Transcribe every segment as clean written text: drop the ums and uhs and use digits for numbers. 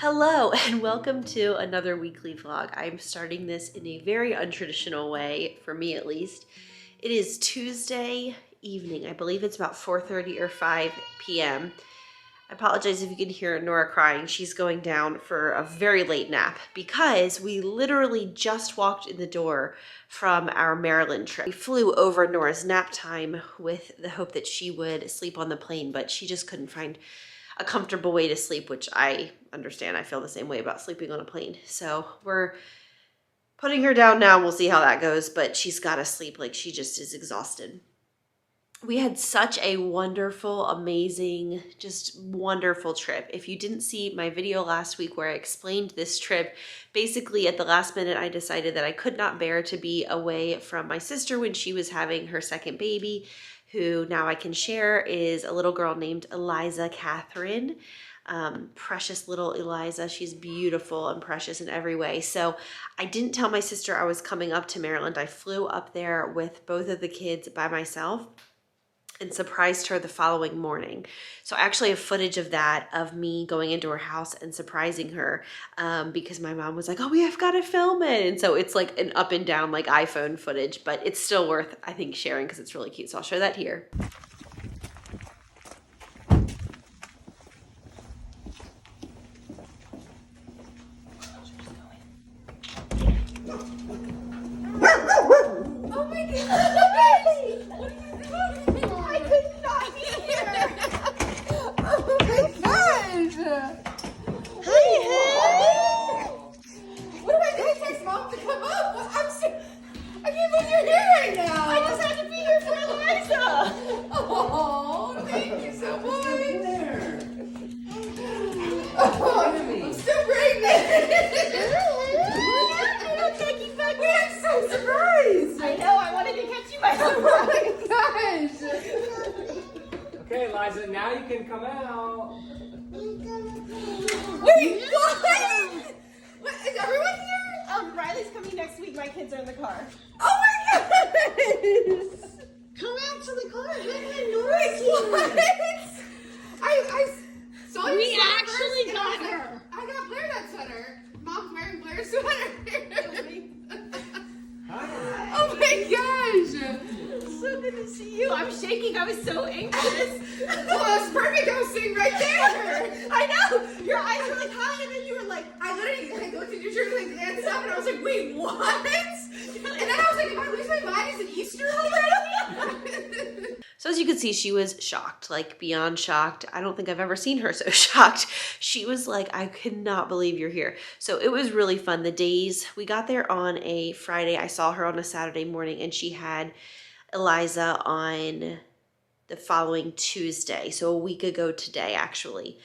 Hello and welcome to another weekly vlog. I'm starting this in a very untraditional way, for me at least. It is Tuesday evening. I believe it's about 4:30 or 5 p.m. I apologize if you can hear Nora crying. She's going down for a very late nap because we literally just walked in the door from our Maryland trip. We flew over Nora's nap time with the hope that she would sleep on the plane, but she just couldn't find a comfortable way to sleep, which I understand. I feel the same way about sleeping on a plane. So we're putting her down now. We'll see how that goes, but she's got to sleep. Like, she just is exhausted. We had such a wonderful, amazing, just wonderful trip. If you didn't see my video last week where I explained this trip, basically at the last minute, I decided that I could not bear to be away from my sister when she was having her second baby, who now I can share is a little girl named Eliza Catherine. Precious little Eliza. She's beautiful and precious in every way. So I didn't tell my sister I was coming up to Maryland. I flew up there with both of the kids by myself and surprised her the following morning. So I actually have footage of that, of me going into her house and surprising her because my mom was like, oh, we have got to film it. And so it's like an up and down like iPhone footage, but it's still worth, I think, sharing because it's really cute. So I'll show that here. Oh my God! What are you doing? I could not be here! Oh my gosh! Hi! What am I doing? Text Mom to come up? I can't believe you're here right now! I just had to be here for Eliza! Oh, thank you so much! Oh, I'm still pregnant! I'm so surprised! I know, I wanted to catch you by surprise! Oh my gosh! Okay, Eliza, now you can come out. Wait, what? Is everyone here? Riley's coming next week. My kids are in the car. Oh my gosh! Come out to the car. What? I saw you. We actually got her. I got Blair that sweater. Mom's wearing Blair's sweater. Oh my gosh! So good to see you. I'm shaking. I was so anxious. Oh, it was perfect. I was sitting right there. I know. Your eyes were like high, and then you were like, I looked at your shirt and glanced up, and I was like, wait, what? And then I was like, if I lose my mind, is it Easter already? So as you can see, she was shocked, like beyond shocked. I don't think I've ever seen her so shocked. She was like, I cannot believe you're here. So it was really fun. The days, we got there on a Friday. I saw her on a Saturday morning, and she had Eliza on the following Tuesday. So a week ago today, actually.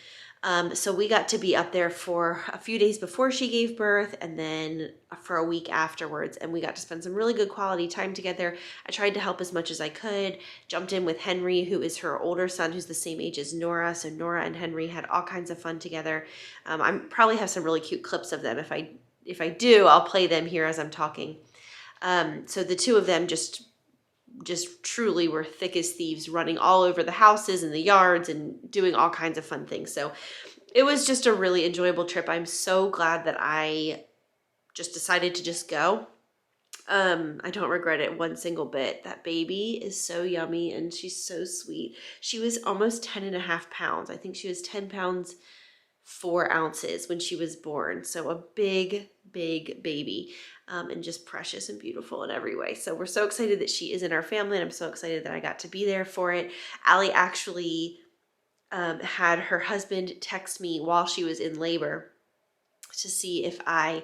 So we got to be up there for a few days before she gave birth and then for a week afterwards. And we got to spend some really good quality time together. I tried to help as much as I could, jumped in with Henry, who is her older son, who's the same age as Nora. So Nora and Henry had all kinds of fun together. I probably have some really cute clips of them. If I do, I'll play them here as I'm talking. So the two of them just truly were thick as thieves, running all over the houses and the yards and doing all kinds of fun things. So it was just a really enjoyable trip. I'm so glad that I just decided to just go. I don't regret it one single bit. That baby is so yummy and she's so sweet. She was almost 10.5 pounds. I think she was 10 pounds 4 ounces when she was born. So a big, big baby. And just precious and beautiful in every way. So we're so excited that she is in our family, and I'm so excited that I got to be there for it. Allie actually had her husband text me while she was in labor to see if I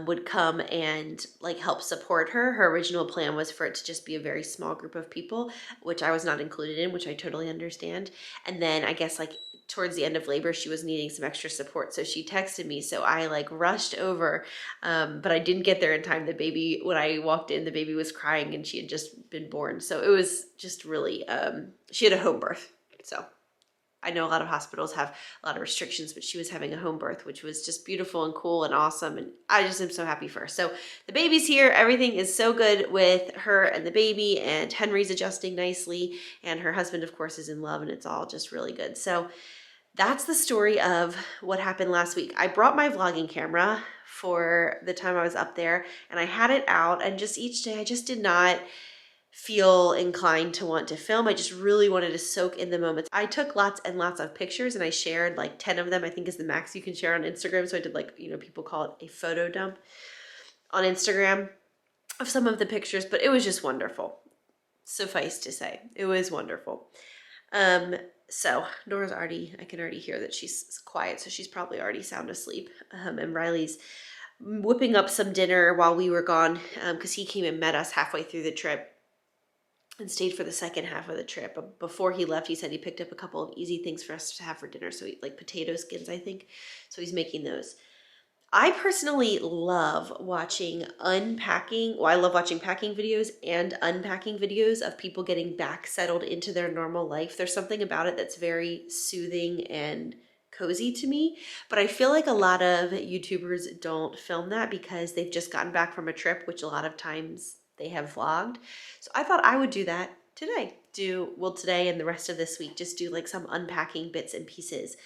would come and like help support her. Her original plan was for it to just be a very small group of people, which I was not included in, which I totally understand. And then I guess like towards the end of labor, she was needing some extra support. So she texted me. So I like rushed over, but I didn't get there in time. The baby, when I walked in, the baby was crying and she had just been born. So it was just really, she had a home birth. So I know a lot of hospitals have a lot of restrictions, but she was having a home birth, which was just beautiful and cool and awesome. And I just am so happy for her. So the baby's here. Everything is so good with her and the baby, and Henry's adjusting nicely. And her husband, of course, is in love, and it's all just really good. So that's the story of what happened last week. I brought my vlogging camera for the time I was up there, and I had it out, and just each day I just did not feel inclined to want to film. I just really wanted to soak in the moments. I took lots and lots of pictures, and I shared like 10 of them, I think is the max you can share on Instagram. So I did, like, you know, people call it a photo dump on Instagram of some of the pictures, but it was just wonderful. Suffice to say, it was wonderful. So Nora's I can already hear that she's quiet, so she's probably already sound asleep. And Riley's whipping up some dinner while we were gone, because he came and met us halfway through the trip and stayed for the second half of the trip. But before he left, he said he picked up a couple of easy things for us to have for dinner. So like potato skins, I think. So he's making those. I personally love watching unpacking. Well, I love watching packing videos and unpacking videos of people getting back settled into their normal life. There's something about it that's very soothing and cozy to me, but I feel like a lot of YouTubers don't film that because they've just gotten back from a trip, which a lot of times they have vlogged. So I thought I would do that today. Today and the rest of this week, just do like some unpacking bits and pieces.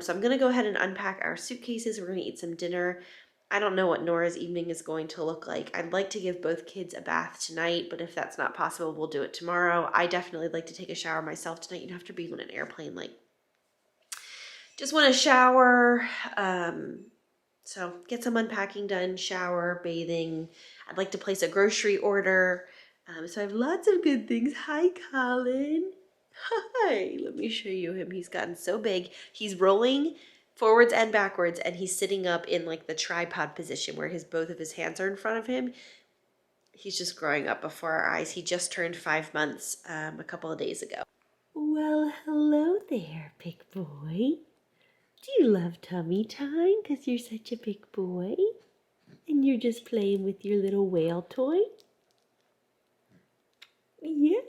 So I'm gonna go ahead and unpack our suitcases. We're gonna eat some dinner. I don't know what Nora's evening is going to look like. I'd like to give both kids a bath tonight, but if that's not possible, we'll do it tomorrow. I definitely like to take a shower myself tonight. You don't have to be on an airplane, like, just want to shower. So get some unpacking done, shower, bathing. I'd like to place a grocery order. So I have lots of good things. Hi, Colin. Hi, let me show you him. He's gotten so big. He's rolling forwards and backwards, and he's sitting up in like the tripod position where both of his hands are in front of him. He's just growing up before our eyes. He just turned 5 months a couple of days ago. Well, hello there, big boy. Do you love tummy time because you're such a big boy? And you're just playing with your little whale toy? Yeah.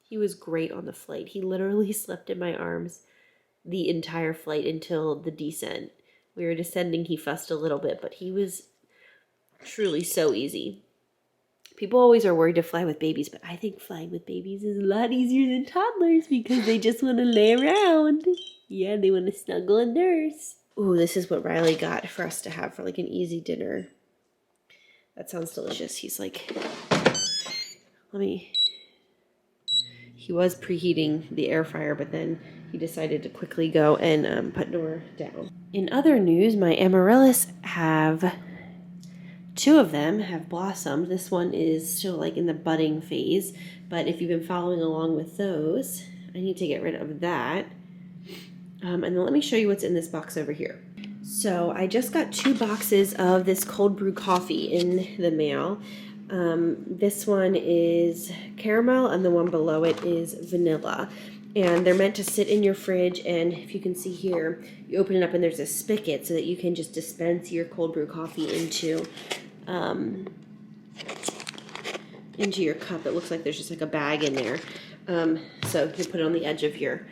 He was great on the flight. He literally slept in my arms the entire flight until the descent. We were descending, he fussed a little bit, but he was truly so easy. People always are worried to fly with babies, but I think flying with babies is a lot easier than toddlers because they just want to lay around. Yeah, they want to snuggle and nurse. Ooh, this is what Riley got for us to have for like an easy dinner. That sounds delicious. He's like, he was preheating the air fryer, but then he decided to quickly go and put Nora down. In other news, my amaryllis two of them have blossomed. This one is still like in the budding phase, but if you've been following along with those, I need to get rid of that. And then let me show you what's in this box over here. So I just got 2 boxes of this cold brew coffee in the mail. This one is caramel and the one below it is vanilla. And they're meant to sit in your fridge, and if you can see here, you open it up and there's a spigot so that you can just dispense your cold brew coffee into your cup. It looks like there's just like a bag in there. So you can put it on the edge of your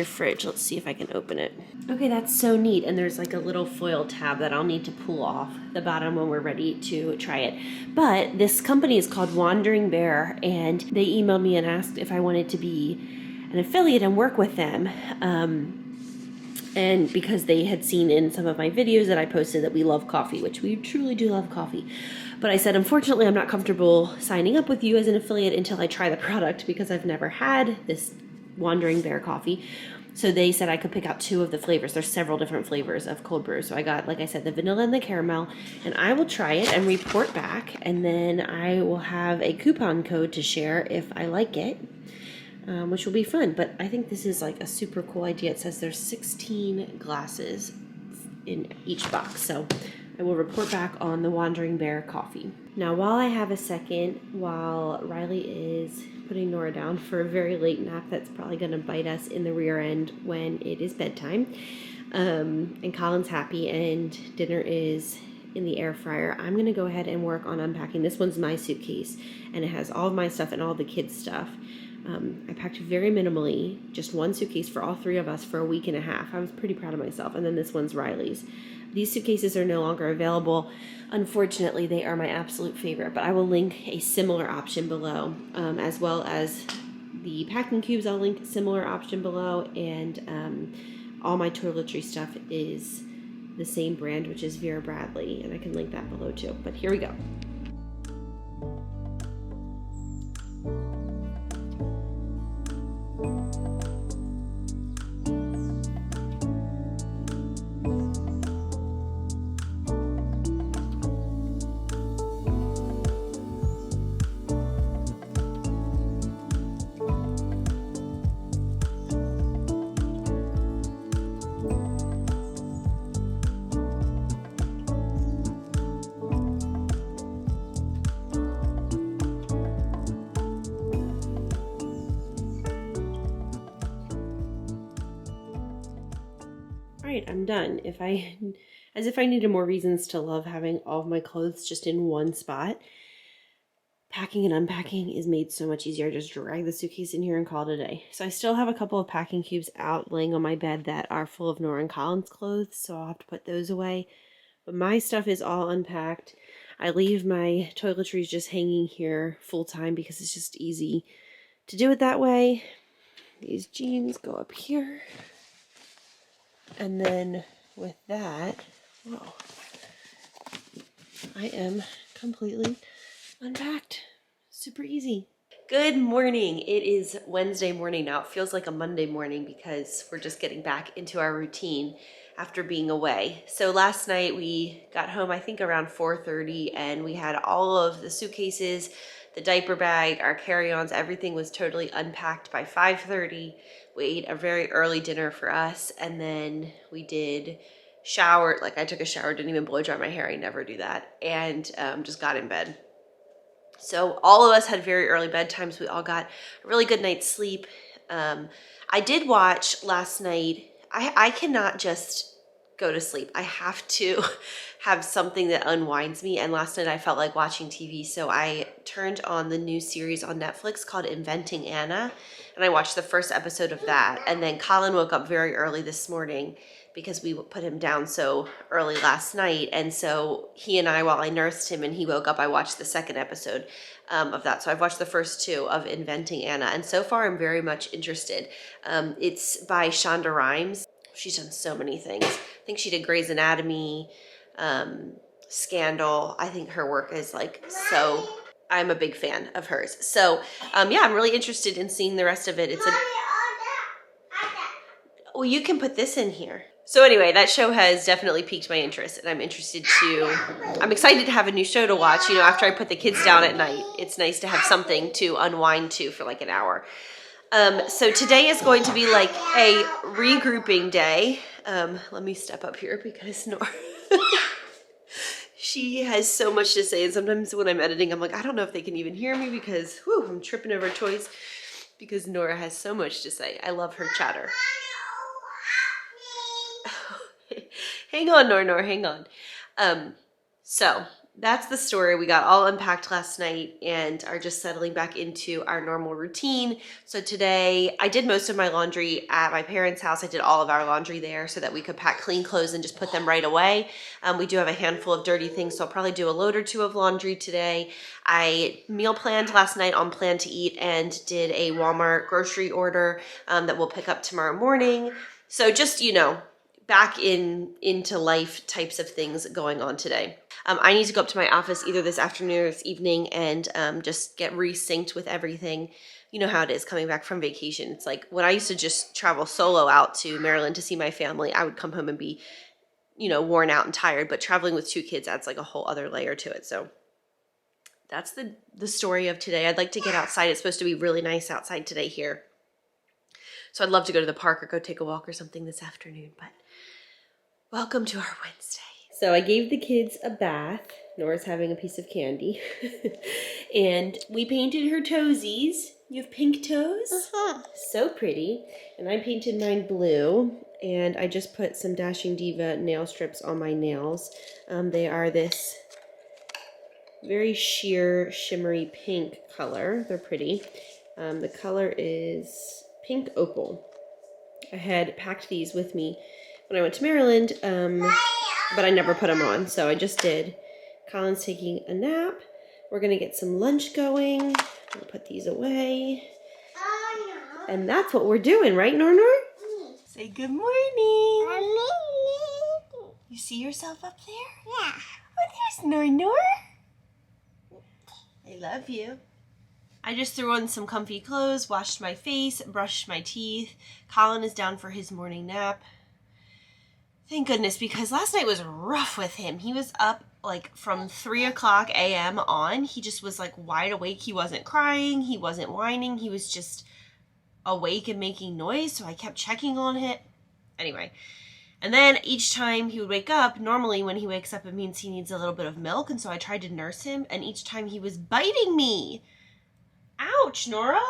fridge. Let's see if I can open it. Okay, that's so neat. And there's like a little foil tab that I'll need to pull off the bottom when we're ready to try it. But this company is called Wandering Bear, and they emailed me and asked if I wanted to be an affiliate and work with them. And because they had seen in some of my videos that I posted that we love coffee, which we truly do love coffee. But I said, unfortunately, I'm not comfortable signing up with you as an affiliate until I try the product because I've never had this Wandering Bear coffee. So they said I could pick out 2 of the flavors. There's several different flavors of cold brew. So I got, like I said, the vanilla and the caramel, and I will try it and report back, and then I will have a coupon code to share if I like it, which will be fun. But I think this is like a super cool idea. It says there's 16 glasses in each box. So I will report back on the Wandering Bear coffee. Now, while I have a second, while Riley is putting Nora down for a very late nap that's probably going to bite us in the rear end when it is bedtime, and Colin's happy and dinner is in the air fryer, I'm going to go ahead and work on unpacking. This one's my suitcase, and it has all of my stuff and all the kids' stuff. I packed very minimally, just 1 suitcase for all 3 of us for a week and a half. I was pretty proud of myself. And then this one's Riley's. These suitcases are no longer available. Unfortunately, they are my absolute favorite, but I will link a similar option below, as well as the packing cubes, I'll link a similar option below, and all my toiletry stuff is the same brand, which is Vera Bradley, and I can link that below too. But here we go. Right, I'm done. As if I needed more reasons to love having all of my clothes just in one spot. Packing and unpacking is made so much easier. I just drag the suitcase in here and call it a day. So I still have a couple of packing cubes out laying on my bed that are full of Nora and Colin's clothes, so I'll have to put those away. But my stuff is all unpacked. I leave my toiletries just hanging here full time because it's just easy to do it that way. These jeans go up here. And then with that, whoa, I am completely unpacked. Super easy. Good morning. It is Wednesday morning now. It feels like a Monday morning because we're just getting back into our routine after being away. So last night we got home, I think around 4:30, and we had all of the suitcases, the diaper bag, our carry-ons, everything was totally unpacked by 5:30. We ate a very early dinner for us, and then we did shower. Like I took a shower, didn't even blow dry my hair. I never do that. And just got in bed. So all of us had very early bedtimes. We all got a really good night's sleep. I did watch last night. I cannot just go to sleep. I have to have something that unwinds me. And last night I felt like watching TV. So I turned on the new series on Netflix called Inventing Anna. And I watched the first episode of that. And then Colin woke up very early this morning because we put him down so early last night. And so he and I, while I nursed him and he woke up, I watched the second episode of that. So I've watched the first two of Inventing Anna. And so far I'm very much interested. It's by Shonda Rhimes. She's done so many things. I think she did Grey's Anatomy, Scandal. I think her work is like so... I'm a big fan of hers. So, yeah, I'm really interested in seeing the rest of it. Well, you can put this in here. So anyway, that show has definitely piqued my interest, and I'm excited to have a new show to watch, you know, after I put the kids down at night. It's nice to have something to unwind to for like an hour. So today is going to be like a regrouping day. Let me step up here because Nora... She has so much to say, and sometimes when I'm editing, I'm like, I don't know if they can even hear me because I'm tripping over toys because Nora has so much to say. I love her chatter. Hang on, Nora, hang on. So that's the story. We got all unpacked last night and are just settling back into our normal routine. So today I did most of my laundry at my parents' house. I did all of our laundry there so that we could pack clean clothes and just put them right away. We do have a handful of dirty things, so I'll probably do a load or two of laundry today. I meal planned last night on Plan to Eat and did a Walmart grocery order that we'll pick up tomorrow morning. So just, you know, back into life types of things going on today. I need to go up to my office either this afternoon or this evening and just get resynced with everything. You know how it is coming back from vacation. It's like when I used to just travel solo out to Maryland to see my family, I would come home and be, you know, worn out and tired. But traveling with two kids adds like a whole other layer to it. So that's the story of today. I'd like to get outside. It's supposed to be really nice outside today here. So I'd love to go to the park or go take a walk or something this afternoon. But welcome to our Wednesday. So I gave the kids a bath. Nora's having a piece of candy. And we painted her toesies. You have pink toes? Uh-huh. So pretty. And I painted mine blue. And I just put some Dashing Diva nail strips on my nails. They are this very sheer, shimmery pink color. They're pretty. The color is Pink Opal. I had packed these with me when I went to Maryland, but I never put them on, so I just did. Colin's taking a nap. We're going to get some lunch going. I'm going to put these away. And that's what we're doing, right, Nor? Say good morning. You see yourself up there? Yeah. Oh, there's Nor. I love you. I just threw on some comfy clothes, washed my face, brushed my teeth. Colin is down for his morning nap. Thank goodness, because last night was rough with him. He was up like from 3 o'clock a.m. on. He just was like wide awake. He wasn't crying. He wasn't whining. He was just awake and making noise. So I kept checking on it. Anyway. And then each time he would wake up, normally when he wakes up, it means he needs a little bit of milk. And so I tried to nurse him. And each time he was biting me. Ouch, Nora.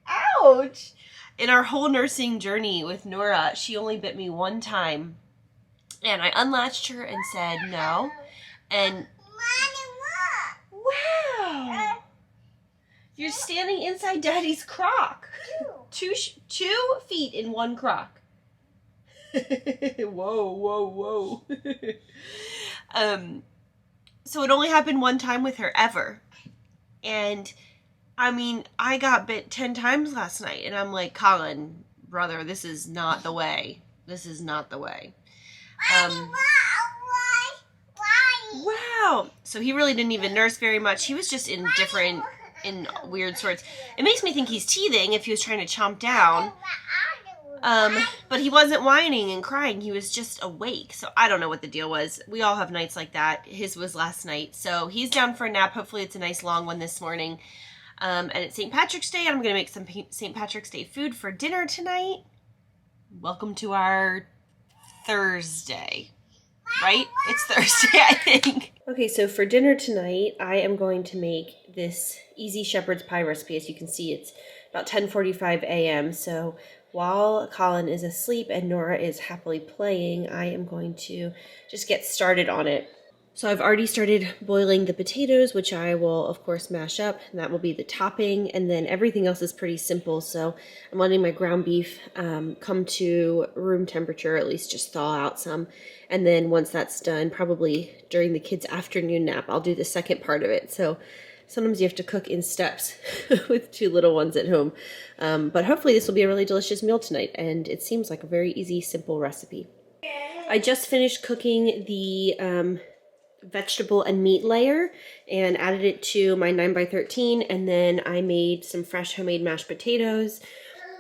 Ouch. In our whole nursing journey with Nora, she only bit me one time. And I unlatched her and said no. And wow. You're standing inside Daddy's crock. 2 feet in one crock. Whoa. So it only happened one time with her ever. And I mean, I got bit 10 times last night, and I'm like, Colin, brother, this is not the way. This is not the way. Wow. So he really didn't even nurse very much. He was just in weird sorts. It makes me think he's teething if he was trying to chomp down. But he wasn't whining and crying. He was just awake. So I don't know what the deal was. We all have nights like that. His was last night. So he's down for a nap. Hopefully it's a nice long one this morning. And it's St. Patrick's Day. I'm going to make some St. Patrick's Day food for dinner tonight. Welcome to our Thursday. Right? It's Thursday, I think. Okay, so for dinner tonight, I am going to make this easy shepherd's pie recipe. As you can see, it's about 10:45 a.m. So while Colin is asleep and Nora is happily playing, I am going to just get started on it. So I've already started boiling the potatoes, which I will, of course, mash up, and that will be the topping, and then everything else is pretty simple. So I'm letting my ground beef come to room temperature, at least just thaw out some, and then once that's done, probably during the kids' afternoon nap, I'll do the second part of it. So sometimes you have to cook in steps with 2 little ones at home, but hopefully this will be a really delicious meal tonight, and it seems like a very easy, simple recipe. I just finished cooking the vegetable and meat layer and added it to my 9x13, and then I made some fresh homemade mashed potatoes.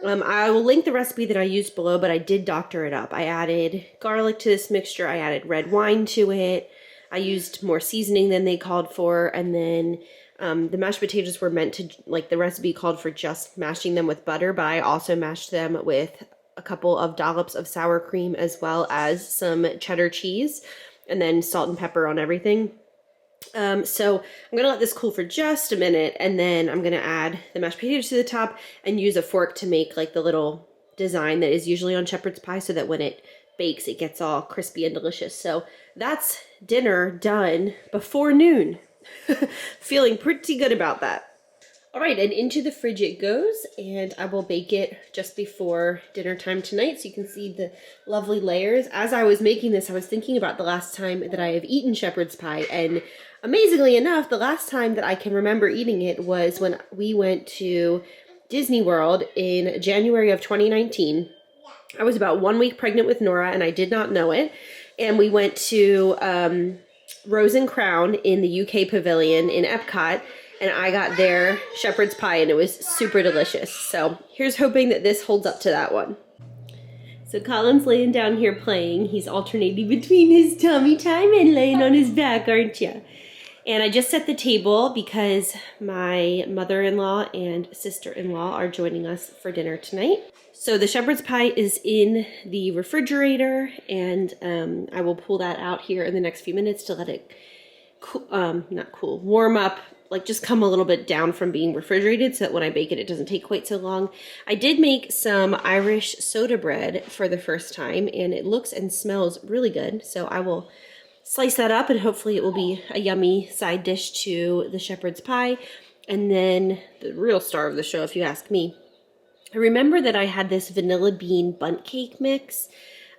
I will link the recipe that I used below, but I did doctor it up. I added garlic to this mixture. I added red wine to it. I used more seasoning than they called for, and then the mashed potatoes were meant to, like the recipe called for just mashing them with butter, but I also mashed them with a couple of dollops of sour cream as well as some cheddar cheese, and then salt and pepper on everything. So I'm gonna let this cool for just a minute, and then I'm gonna add the mashed potatoes to the top and use a fork to make like the little design that is usually on shepherd's pie, so that when it bakes it gets all crispy and delicious. So that's dinner done before noon. Feeling pretty good about that. All right, and into the fridge it goes, and I will bake it just before dinner time tonight, so you can see the lovely layers. As I was making this, I was thinking about the last time that I have eaten shepherd's pie, and amazingly enough, the last time that I can remember eating it was when we went to Disney World in January of 2019. I was about 1 week pregnant with Nora, and I did not know it, and we went to Rose and Crown in the UK Pavilion in Epcot, and I got their shepherd's pie, and it was super delicious. So here's hoping that this holds up to that one. So Colin's laying down here playing. He's alternating between his tummy time and laying on his back, aren't you? And I just set the table because my mother-in-law and sister-in-law are joining us for dinner tonight. So the shepherd's pie is in the refrigerator, and I will pull that out here in the next few minutes to let it warm up, like just come a little bit down from being refrigerated, so that when I bake it, it doesn't take quite so long. I did make some Irish soda bread for the first time, and it looks and smells really good. So I will slice that up, and hopefully it will be a yummy side dish to the shepherd's pie. And then the real star of the show, if you ask me, I remember that I had this vanilla bean bundt cake mix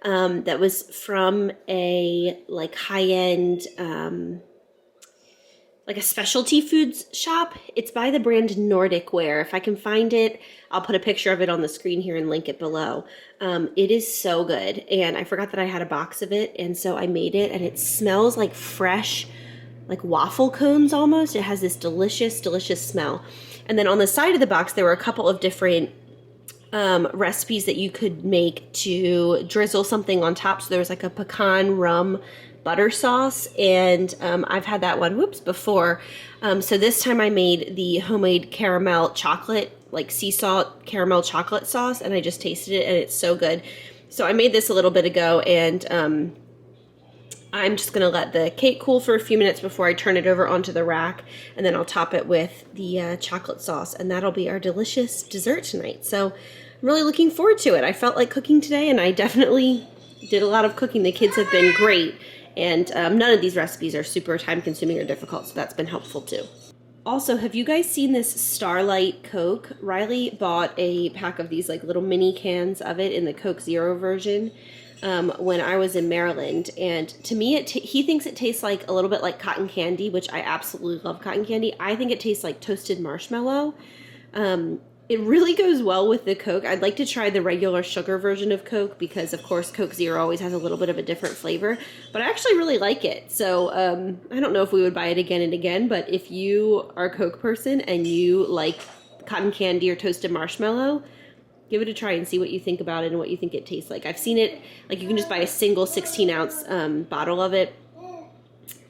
that was from a like high-end like a specialty foods shop. It's by the brand Nordic Ware. If I can find it, I'll put a picture of it on the screen here and link it below. It is so good. And I forgot that I had a box of it. And so I made it, and it smells like fresh, like waffle cones almost. It has this delicious, delicious smell. And then on the side of the box, there were a couple of different recipes that you could make to drizzle something on top. So there was like a pecan rum butter sauce, and I've had that one before. So this time I made the homemade caramel chocolate, like sea salt caramel chocolate sauce, and I just tasted it, and it's so good. So I made this a little bit ago, and I'm just gonna let the cake cool for a few minutes before I turn it over onto the rack, and then I'll top it with the chocolate sauce, and that'll be our delicious dessert tonight. So I'm really looking forward to it. I felt like cooking today, and I definitely did a lot of cooking. The kids have been great. And none of these recipes are super time consuming or difficult, so that's been helpful too. Also, have you guys seen this Starlight Coke? Riley bought a pack of these like little mini cans of it in the Coke Zero version when I was in Maryland. And to me, he thinks it tastes like a little bit like cotton candy, which I absolutely love cotton candy. I think it tastes like toasted marshmallow. It really goes well with the Coke. I'd like to try the regular sugar version of Coke because, of course, Coke Zero always has a little bit of a different flavor. But I actually really like it. So I don't know if we would buy it again and again, but if you are a Coke person and you like cotton candy or toasted marshmallow, give it a try and see what you think about it and what you think it tastes like. I've seen it, like you can just buy a single 16-ounce bottle of it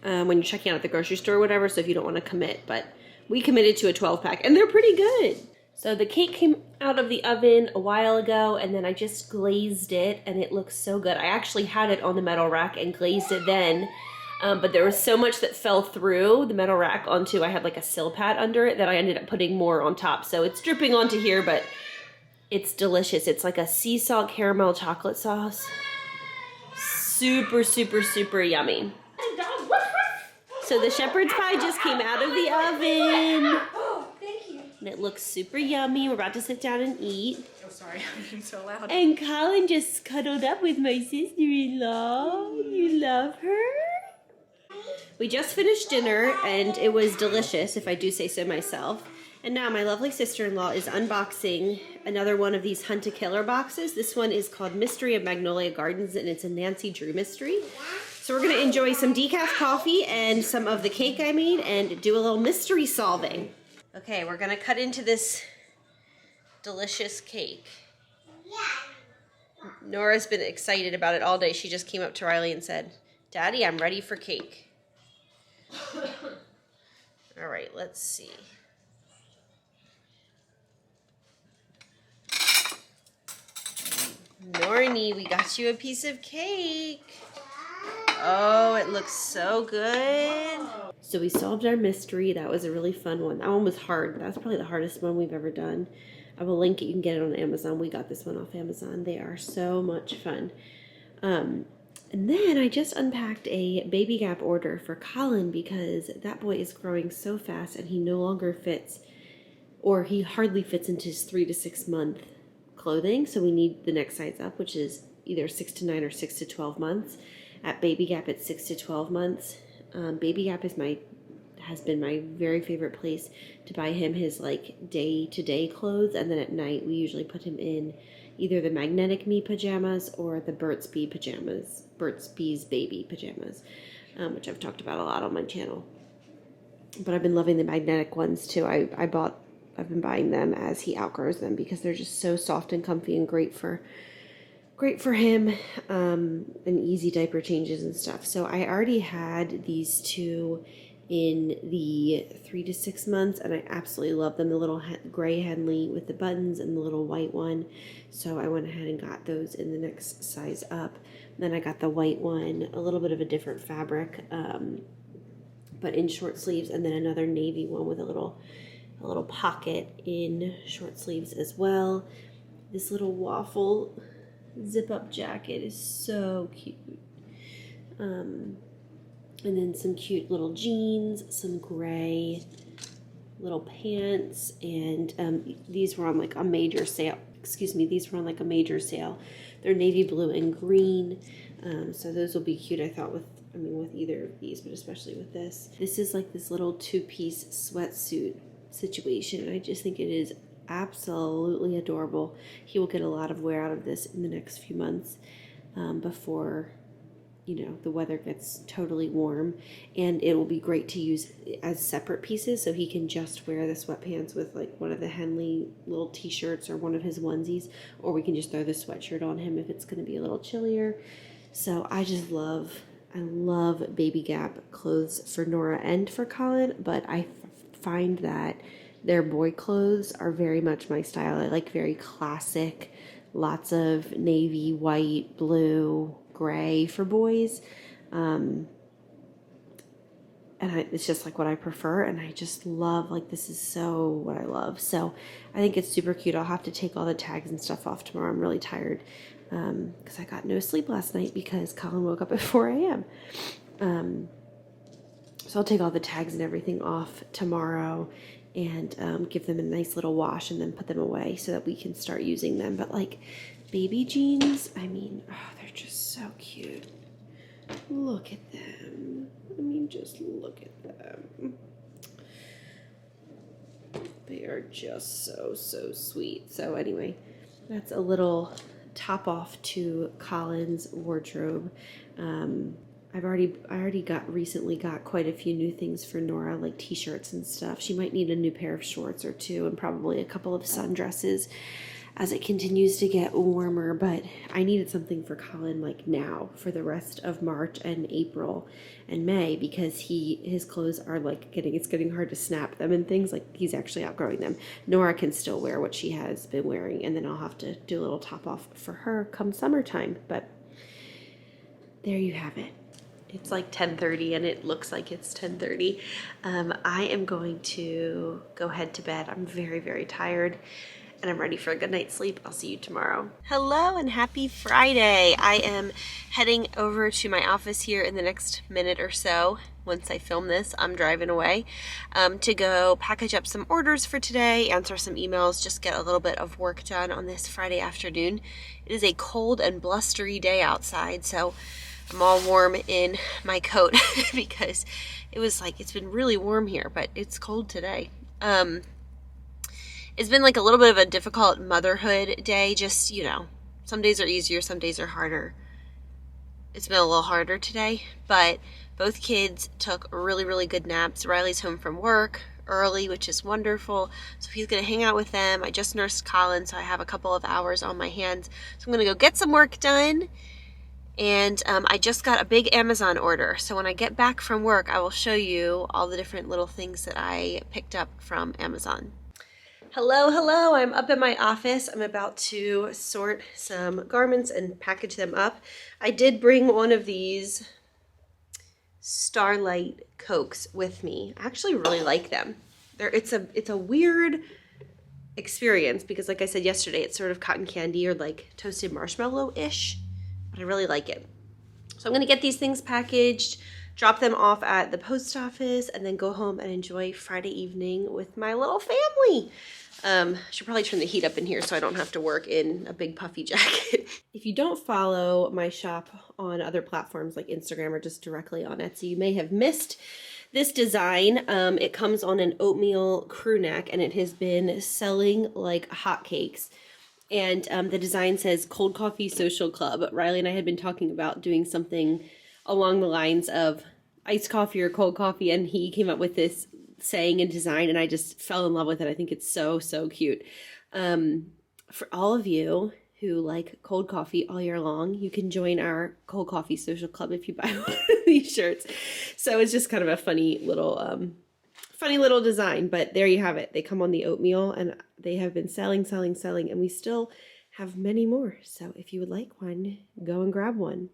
when you're checking out at the grocery store or whatever, so if you don't want to commit. But we committed to a 12-pack, and they're pretty good. So the cake came out of the oven a while ago, and then I just glazed it, and it looks so good. I actually had it on the metal rack and glazed it then, but there was so much that fell through the metal rack onto, I had like a sill pad under it, that I ended up putting more on top. So it's dripping onto here, but it's delicious. It's like a sea salt caramel chocolate sauce. Super, super, super yummy. So the shepherd's pie just came out of the oven. And it looks super yummy. We're about to sit down and eat. Oh, sorry, I'm being so loud. And Colin just cuddled up with my sister-in-law. You love her? We just finished dinner, and it was delicious, if I do say so myself. And now my lovely sister-in-law is unboxing another one of these Hunt a Killer boxes. This one is called Mystery of Magnolia Gardens, and it's a Nancy Drew mystery. So we're going to enjoy some decaf coffee and some of the cake I made and do a little mystery solving. Okay, we're gonna cut into this delicious cake. Nora's been excited about it all day. She just came up to Riley and said, "Daddy, I'm ready for cake." All right, let's see. Nornie, we got you a piece of cake. Oh, it looks so good. So we solved our mystery. That was a really fun one. That one was hard. That was probably the hardest one we've ever done. I will link it. You can get it on Amazon. We got this one off Amazon. They are so much fun. And then I just unpacked a Baby Gap order for Colin because that boy is growing so fast and he no longer fits, or he hardly fits into his 3 to 6 month clothing. So we need the next size up, which is either 6 to 9 or 6 to 12 months. At Baby Gap, it's 6 to 12 months. Baby Gap has been my very favorite place to buy him his like day-to-day clothes, and then at night we usually put him in either the Magnetic Me pajamas or the Burt's Bees baby pajamas, which I've talked about a lot on my channel. But I've been loving the magnetic ones too. I've been buying them as he outgrows them because they're just so soft and comfy and great for him, and easy diaper changes and stuff. So I already had these two in the 3 to 6 months, and I absolutely love them. The little gray Henley with the buttons and the little white one. So I went ahead and got those in the next size up. Then I got the white one, a little bit of a different fabric, but in short sleeves, and then another navy one with a little pocket in short sleeves as well. This little waffle zip-up jacket is so cute. And then some cute little jeans, some gray little pants, and these were on like a major sale. These were on like a major sale. They're navy blue and green, so those will be cute, I thought, with I mean, with either of these, but especially with this. This is like this little two-piece sweatsuit situation. I just think it is absolutely adorable. He will get a lot of wear out of this in the next few months before, you know, the weather gets totally warm, and it will be great to use as separate pieces, so he can just wear the sweatpants with like one of the Henley little t-shirts or one of his onesies, or we can just throw the sweatshirt on him if it's going to be a little chillier. So I love Baby Gap clothes for Nora and for Colin, but I find that their boy clothes are very much my style. I like very classic, lots of navy, white, blue, gray for boys. It's just like what I prefer, and I just love, like, this is so what I love. So I think it's super cute. I'll have to take all the tags and stuff off tomorrow. I'm really tired because I got no sleep last night because Colin woke up at 4 a.m. So I'll take all the tags and everything off tomorrow and give them a nice little wash and then put them away so that we can start using them. But like baby jeans, I mean, oh, they're just so cute. Look at them. I mean, just look at them. They are just so sweet. So anyway, that's a little top off to Colin's wardrobe. I recently got quite a few new things for Nora, like t-shirts and stuff. She might need a new pair of shorts or two, and probably a couple of sundresses as it continues to get warmer. But I needed something for Colin like now for the rest of March and April and May, because his clothes are like it's getting hard to snap them and things. Like, he's actually outgrowing them. Nora can still wear what she has been wearing, and then I'll have to do a little top off for her come summertime. But there you have it. It's like 10:30 and it looks like it's 10:30. I am going to go head to bed. I'm very tired and I'm ready for a good night's sleep. I'll see you tomorrow. Hello and happy Friday. I am heading over to my office here in the next minute or so. Once I film this, I'm driving away to go package up some orders for today, answer some emails, just get a little bit of work done on this Friday afternoon. It is a cold and blustery day outside, so I'm all warm in my coat because it's been really warm here, but it's cold today. It's been like a little bit of a difficult motherhood day. Just, you know, some days are easier, some days are harder. It's been a little harder today, but both kids took really good naps. Riley's home from work early, which is wonderful. So he's going to hang out with them. I just nursed Colin, so I have a couple of hours on my hands. So I'm going to go get some work done. And I just got a big Amazon order. So when I get back from work, I will show you all the different little things that I picked up from Amazon. Hello, I'm up in my office. I'm about to sort some garments and package them up. I did bring one of these Starlight Cokes with me. I actually really like them. It's a weird experience because, like I said yesterday, it's sort of cotton candy or like toasted marshmallow-ish. But I really like it. So I'm going to get these things packaged, drop them off at the post office, and then go home and enjoy Friday evening with my little family. Should probably turn the heat up in here so I don't have to work in a big puffy jacket. If you don't follow my shop on other platforms like Instagram or just directly on Etsy, you may have missed this design. It comes on an oatmeal crew neck, and it has been selling like hotcakes. And the design says Cold Coffee Social Club. Riley and I had been talking about doing something along the lines of iced coffee or cold coffee, and he came up with this saying and design, and I just fell in love with it. I think it's so cute. For all of you who like cold coffee all year long, you can join our Cold Coffee Social Club if you buy one of these shirts. So it's just kind of a funny little design, but there you have it. They come on the oatmeal, and they have been selling, and we still have many more. So if you would like one, go and grab one.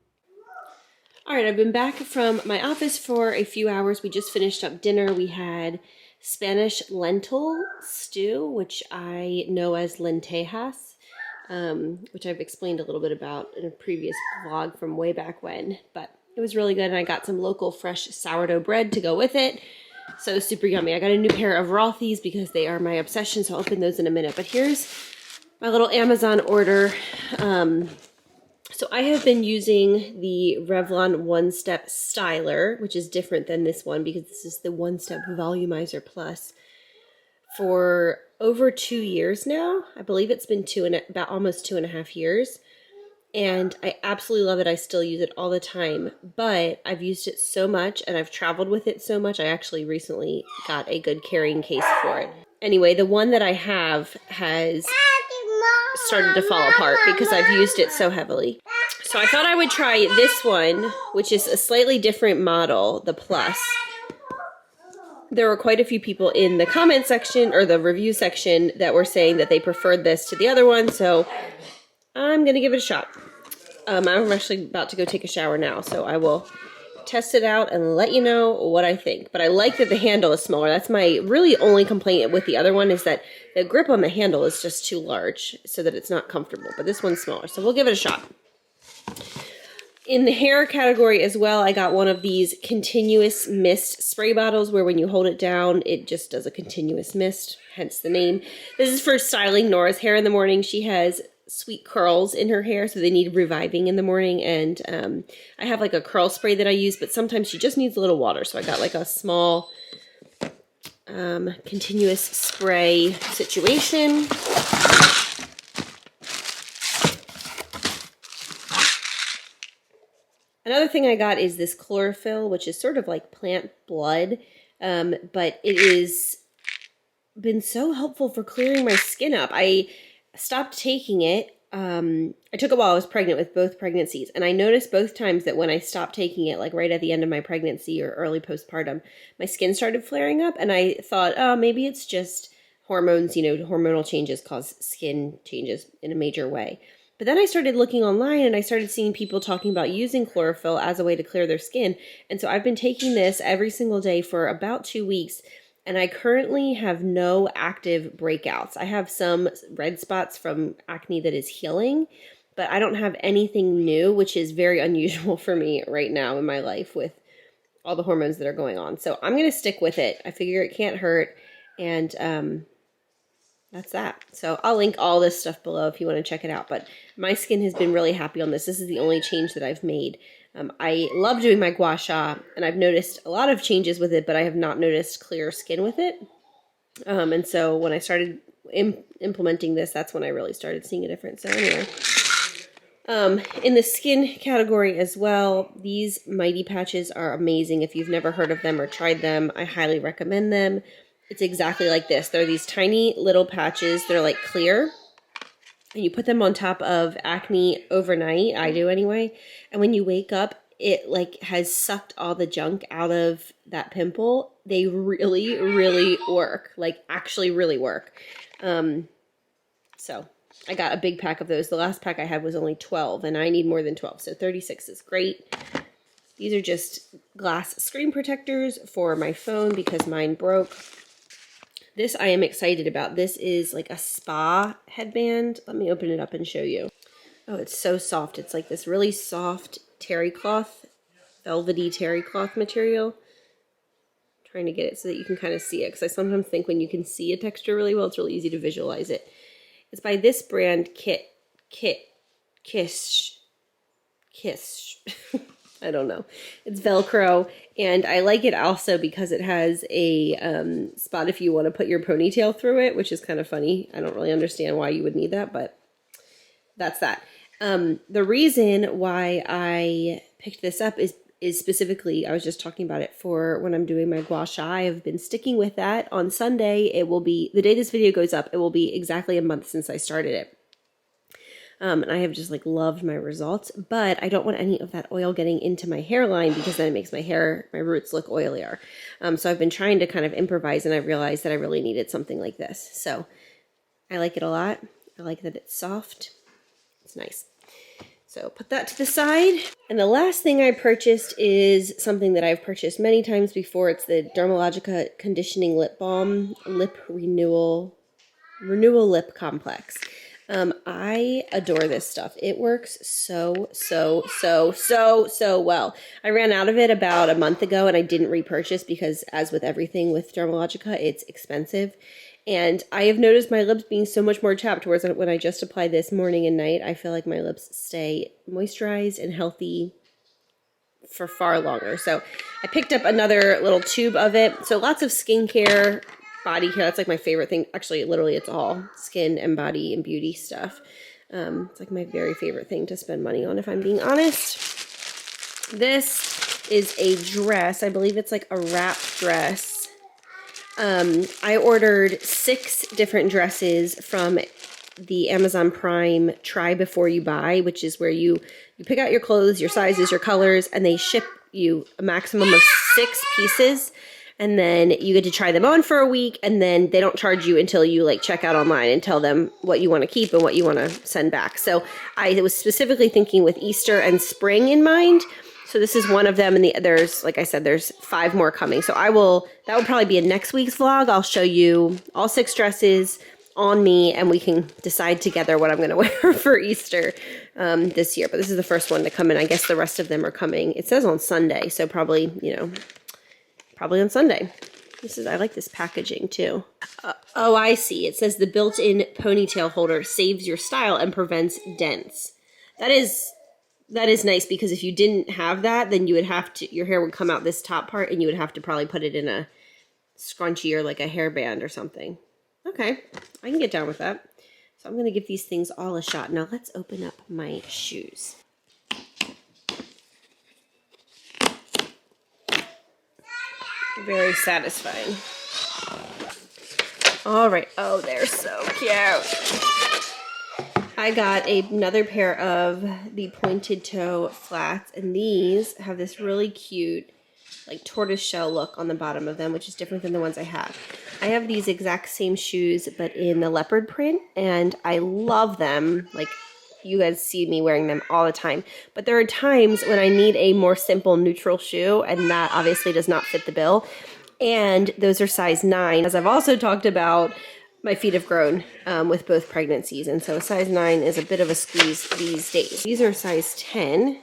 All right, I've been back from my office for a few hours. We just finished up dinner. We had Spanish lentil stew, which I know as lentejas, which I've explained a little bit about in a previous vlog from way back when, but it was really good. And I got some local fresh sourdough bread to go with it. So super yummy. I got a new pair of Rothy's because they are my obsession, so I'll open those in a minute. But here's my little Amazon order. So So I have been using the Revlon One Step Styler, which is different than this one because this is the One Step Volumizer Plus, for over 2 years now. I believe it's been about almost 2.5 years. And I absolutely love it. I still use it all the time, but I've used it so much and I've traveled with it so much. I actually recently got a good carrying case for it. Anyway, the one that I have has started to fall apart because I've used it so heavily. So I thought I would try this one, which is a slightly different model, the Plus. There were quite a few people in the comment section or the review section that were saying that they preferred this to the other one, so I'm going to give it a shot. I'm actually about to go take a shower now, so I will test it out and let you know what I think. But I like that the handle is smaller. That's my really only complaint with the other one, is that the grip on the handle is just too large so that it's not comfortable. But this one's smaller, so we'll give it a shot. In the hair category as well, I got one of these continuous mist spray bottles where when you hold it down, it just does a continuous mist, hence the name. This is for styling Nora's hair in the morning. She has sweet curls in her hair, so they need reviving in the morning, and I have like a curl spray that I use, but sometimes she just needs a little water, so I got like a small continuous spray situation. Another thing I got is this chlorophyll, which is sort of like plant blood, but it has been so helpful for clearing my skin up. I stopped taking it. I took it while I was pregnant with both pregnancies, and I noticed both times that when I stopped taking it, like right at the end of my pregnancy or early postpartum, my skin started flaring up, and I thought, oh, maybe it's just hormones, hormonal changes cause skin changes in a major way. But then I started looking online and I started seeing people talking about using chlorophyll as a way to clear their skin. And so I've been taking this every single day for about 2 weeks, and I currently have no active breakouts. I have some red spots from acne that is healing, but I don't have anything new, which is very unusual for me right now in my life with all the hormones that are going on. So I'm going to stick with it. I figure it can't hurt, and that's that. So I'll link all this stuff below if you want to check it out. But my skin has been really happy on this. This is the only change that I've made. I love doing my gua sha, and I've noticed a lot of changes with it, but I have not noticed clear skin with it. And so when I started implementing this, that's when I really started seeing a difference. So anyway, in the skin category as well, these Mighty Patches are amazing. If you've never heard of them or tried them, I highly recommend them. It's exactly like this. They're these tiny little patches. They're like clear. And you put them on top of acne overnight. I do anyway. And when you wake up, it like has sucked all the junk out of that pimple. They really, really work. Like actually really work. So I got a big pack of those. The last pack I had was only 12 and I need more than 12. So 36 is great. These are just glass screen protectors for my phone because mine broke. This I am excited about. This is like a spa headband. Let me open it up and show you. Oh, it's so soft. It's like this really soft terry cloth, velvety terry cloth material. I'm trying to get it so that you can kind of see it, because I sometimes think when you can see a texture really well, it's really easy to visualize it. It's by this brand, Kiss. I don't know. It's Velcro, and I like it also because it has a spot if you want to put your ponytail through it, which is kind of funny. I don't really understand why you would need that, but that's that. The reason why I picked this up is specifically, I was just talking about it for when I'm doing my gua sha. I have been sticking with that. On Sunday, it will be, the day this video goes up, it will be exactly a month since I started it. And I have just like loved my results, but I don't want any of that oil getting into my hairline because then it makes my roots look oilier. So I've been trying to kind of improvise, and I realized that I really needed something like this. So I like it a lot. I like that it's soft. It's nice. So put that to the side. And the last thing I purchased is something that I've purchased many times before. It's the Dermalogica Conditioning Lip Balm Lip Renewal Lip Complex. I adore this stuff. It works so well. I ran out of it about a month ago and I didn't repurchase because, as with everything with Dermalogica, it's expensive. And I have noticed my lips being so much more chapped, whereas when I just apply this morning and night, I feel like my lips stay moisturized and healthy for far longer. So I picked up another little tube of it. So lots of skincare, body care. That's like my favorite thing. Actually, literally, it's all skin and body and beauty stuff. It's like my very favorite thing to spend money on, if I'm being honest. This is a dress. I believe it's like a wrap dress. I ordered 6 different dresses from the Amazon Prime Try Before You Buy, which is where you pick out your clothes, your sizes, your colors, and they ship you a maximum of 6 pieces. And then you get to try them on for a week, and then they don't charge you until you like check out online and tell them what you want to keep and what you want to send back. So I was specifically thinking with Easter and spring in mind. So this is one of them, and there's, like I said, there's 5 more coming. So that will probably be a next week's vlog. I'll show you all 6 dresses on me, and we can decide together what I'm going to wear for Easter this year. But this is the first one to come in. I guess the rest of them are coming. It says on Sunday, so probably, probably on Sunday. I like this packaging too. Oh, I see. It says the built-in ponytail holder saves your style and prevents dents. That is nice, because if you didn't have that, then you would have to, your hair would come out this top part, and you would have to probably put it in a scrunchie or like a hairband or something. Okay, I can get down with that. So I'm going to give these things all a shot. Now let's open up my shoes. Very satisfying. All right. Oh, they're so cute. I got another pair of the pointed toe flats, and these have this really cute like tortoise shell look on the bottom of them, which is different than the ones I have. I have these exact same shoes, but in the leopard print, and I love them. Like, you guys see me wearing them all the time. But there are times when I need a more simple neutral shoe, and that obviously does not fit the bill. And those are size 9. As I've also talked about, my feet have grown with both pregnancies, and so a size 9 is a bit of a squeeze these days. These are size 10.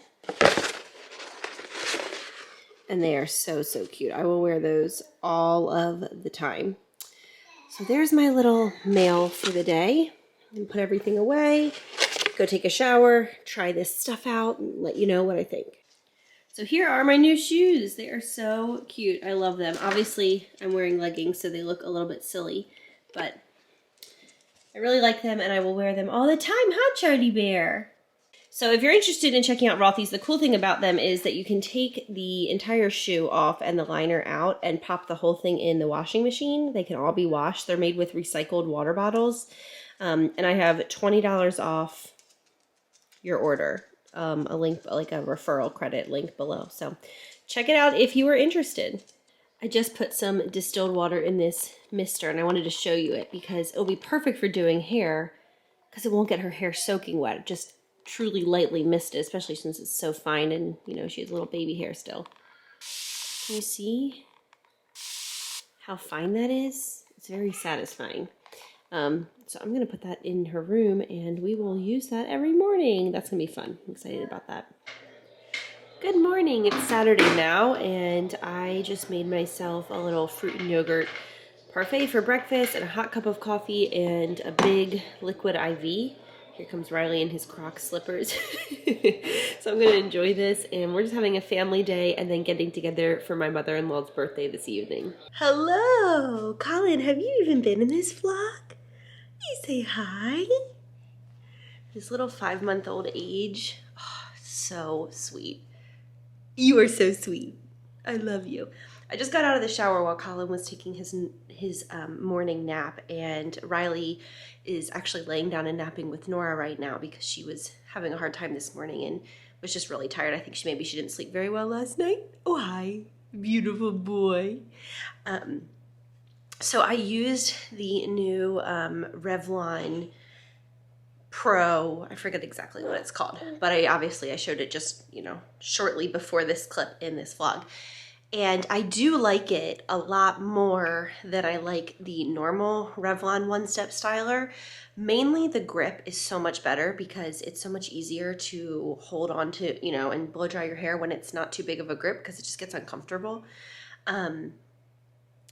And they are so, so cute. I will wear those all of the time. So there's my little mail for the day. And put everything away, go take a shower, try this stuff out, and let you know what I think. So here are my new shoes. They are so cute. I love them. Obviously, I'm wearing leggings, so they look a little bit silly, but I really like them, and I will wear them all the time. Huh, Charlie Bear? So if you're interested in checking out Rothy's, the cool thing about them is that you can take the entire shoe off and the liner out and pop the whole thing in the washing machine. They can all be washed. They're made with recycled water bottles. And I have $20 off your order. A link, like a referral credit link below. So check it out if you are interested. I just put some distilled water in this mister, and I wanted to show you it because it'll be perfect for doing hair because it won't get her hair soaking wet. Just truly lightly misted, especially since it's so fine and, she has little baby hair still. Can you see how fine that is? It's very satisfying. So I'm going to put that in her room, and we will use that every morning. That's going to be fun. I'm excited about that. Good morning. It's Saturday now, and I just made myself a little fruit and yogurt parfait for breakfast and a hot cup of coffee and a big liquid IV. Here comes Riley in his Crocs slippers. So I'm going to enjoy this, and we're just having a family day and then getting together for my mother-in-law's birthday this evening. Hello! Colin, have you even been in this vlog? You say hi. This little 5-month-old age. Oh, so sweet. You are so sweet. I love you. I just got out of the shower while Colin was taking his morning nap, and Riley is actually laying down and napping with Nora right now because she was having a hard time this morning and was just really tired. I think maybe she didn't sleep very well last night. Oh, hi, beautiful boy. So I used the new Revlon Pro, I forget exactly what it's called, but I showed it just, shortly before this clip in this vlog. And I do like it a lot more than I like the normal Revlon one-step styler. Mainly the grip is so much better because it's so much easier to hold on to, and blow dry your hair when it's not too big of a grip because it just gets uncomfortable.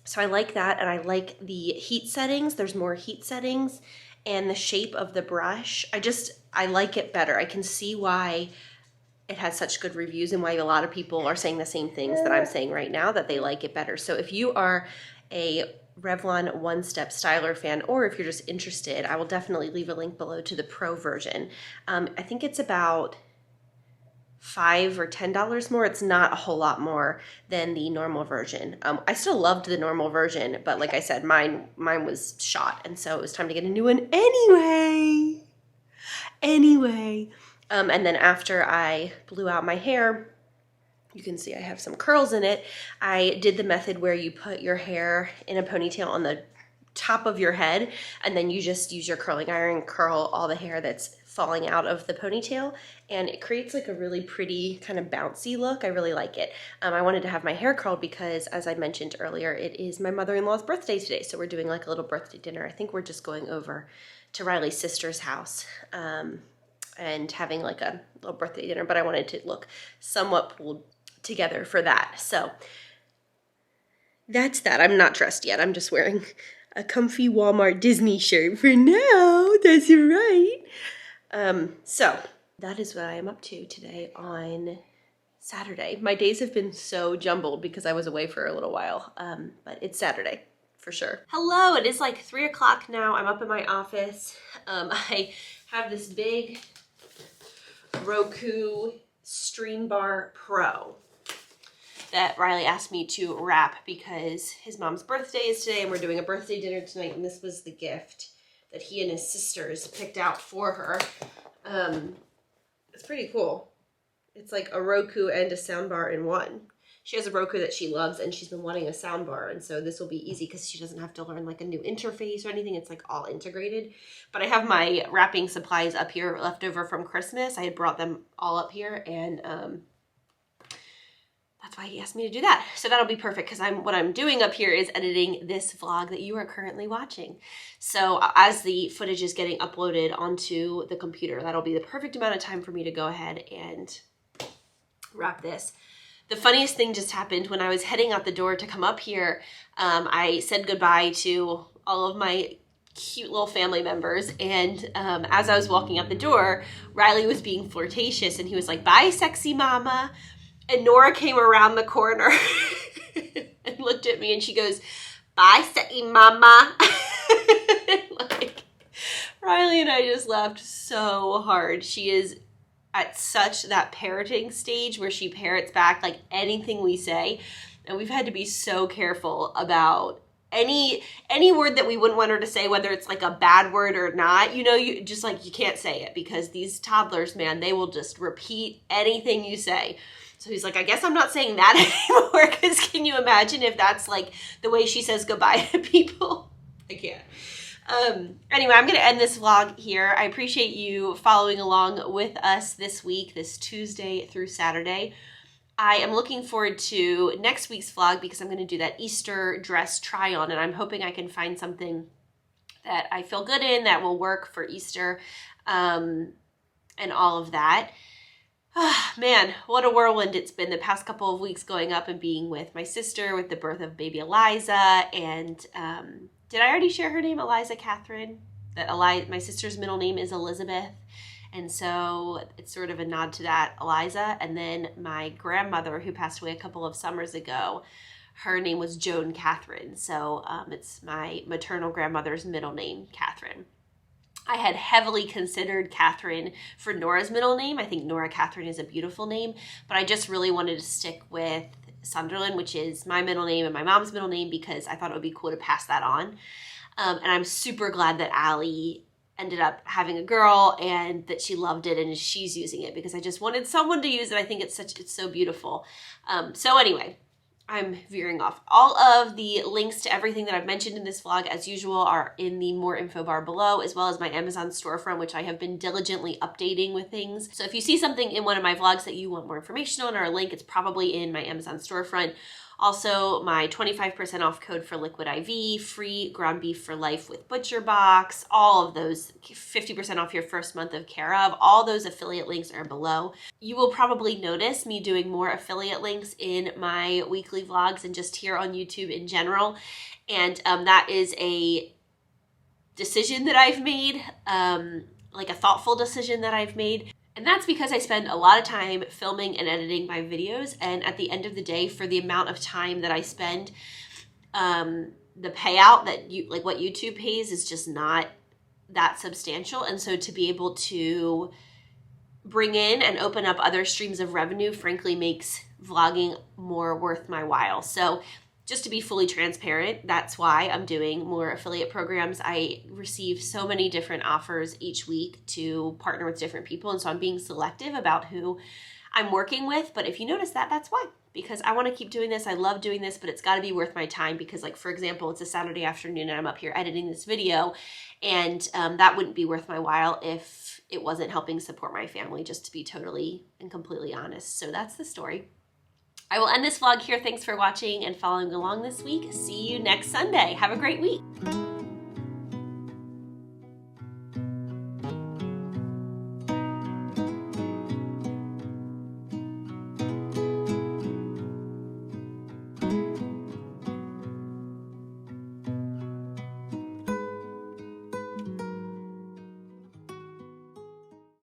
So I like that, and I like the heat settings. There's more heat settings, and the shape of the brush. I like it better. I can see why it has such good reviews and why a lot of people are saying the same things that I'm saying right now, that they like it better. So if you are a Revlon One Step Styler fan, or if you're just interested, I will definitely leave a link below to the Pro version. I think it's about $5 or $10 more. It's not a whole lot more than the normal version. I still loved the normal version, but like I said, mine was shot, and so it was time to get a new one anyway. And then after I blew out my hair, you can see I have some curls in it. I did the method where you put your hair in a ponytail on the top of your head, and then you just use your curling iron and curl all the hair that's falling out of the ponytail, and it creates like a really pretty kind of bouncy look. I really like it. I wanted to have my hair curled because, as I mentioned earlier, it is my mother-in-law's birthday today, so we're doing like a little birthday dinner. I think we're just going over to Riley's sister's house and having like a little birthday dinner, but I wanted to look somewhat pulled together for that. So that's that. I'm not dressed yet. I'm just wearing a comfy Walmart Disney shirt for now. That's right. So that is what I am up to today on Saturday. My days have been so jumbled because I was away for a little while, but it's Saturday for sure. Hello, it is like 3 o'clock now. I'm up in my office. I have this big Roku Stream Bar Pro that Riley asked me to wrap because his mom's birthday is today and we're doing a birthday dinner tonight, and this was the gift that he and his sisters picked out for her. It's pretty cool. It's like a Roku and a soundbar in one. She has a Roku that she loves, and she's been wanting a soundbar, and so this will be easy because she doesn't have to learn like a new interface or anything. It's like all integrated. But I have my wrapping supplies up here left over from Christmas. I had brought them all up here, and that's why he asked me to do that. So that'll be perfect because what I'm doing up here is editing this vlog that you are currently watching. So as the footage is getting uploaded onto the computer, that'll be the perfect amount of time for me to go ahead and wrap this. The funniest thing just happened when I was heading out the door to come up here. I said goodbye to all of my cute little family members, and as I was walking out the door, Riley was being flirtatious, and he was like, "Bye, sexy mama." And Nora came around the corner and looked at me, and she goes, "Bye, sexy mama." Like, Riley and I just laughed so hard. She is at such that parroting stage where she parrots back like anything we say, and we've had to be so careful about any word that we wouldn't want her to say, whether it's like a bad word or not. You know, you just like, you can't say it because these toddlers, man, they will just repeat anything you say. So he's like, "I guess I'm not saying that anymore," because can you imagine if that's like the way she says goodbye to people? I can't. Anyway, I'm going to end this vlog here. I appreciate you following along with us this week, this Tuesday through Saturday. I am looking forward to next week's vlog because I'm going to do that Easter dress try on, and I'm hoping I can find something that I feel good in that will work for Easter, and all of that. Oh, man, what a whirlwind it's been the past couple of weeks, going up and being with my sister with the birth of baby Eliza, and did I already share her name, Eliza Catherine? My sister's middle name is Elizabeth, and so it's sort of a nod to that, Eliza. And then my grandmother, who passed away a couple of summers ago, her name was Joan Catherine, so it's my maternal grandmother's middle name, Catherine. I had heavily considered Catherine for Nora's middle name. I think Nora Catherine is a beautiful name, but I just really wanted to stick with Sunderland, which is my middle name and my mom's middle name, because I thought it would be cool to pass that on. And I'm super glad that Allie ended up having a girl and that she loved it and she's using it, because I just wanted someone to use it. I think it's so beautiful. So anyway, I'm veering off. All of the links to everything that I've mentioned in this vlog, as usual, are in the more info bar below, as well as my Amazon storefront, which I have been diligently updating with things. So if you see something in one of my vlogs that you want more information on or a link, it's probably in my Amazon storefront. Also, my 25% off code for Liquid IV, free ground beef for life with Butcher Box, all of those, 50% off your first month of Care of, all those affiliate links are below. You will probably notice me doing more affiliate links in my weekly vlogs and just here on YouTube in general. And that is a decision that I've made, like a thoughtful decision that I've made. And that's because I spend a lot of time filming and editing my videos, and at the end of the day, for the amount of time that I spend, the payout that what YouTube pays is just not that substantial. And so to be able to bring in and open up other streams of revenue, frankly, makes vlogging more worth my while. So just to be fully transparent, that's why I'm doing more affiliate programs. I receive so many different offers each week to partner with different people, and so I'm being selective about who I'm working with. But if you notice that, that's why. Because I want to keep doing this. I love doing this, but it's got to be worth my time because, like, for example, it's a Saturday afternoon and I'm up here editing this video, and that wouldn't be worth my while if it wasn't helping support my family, just to be totally and completely honest. So that's the story. I will end this vlog here. Thanks for watching and following along this week. See you next Sunday. Have a great week.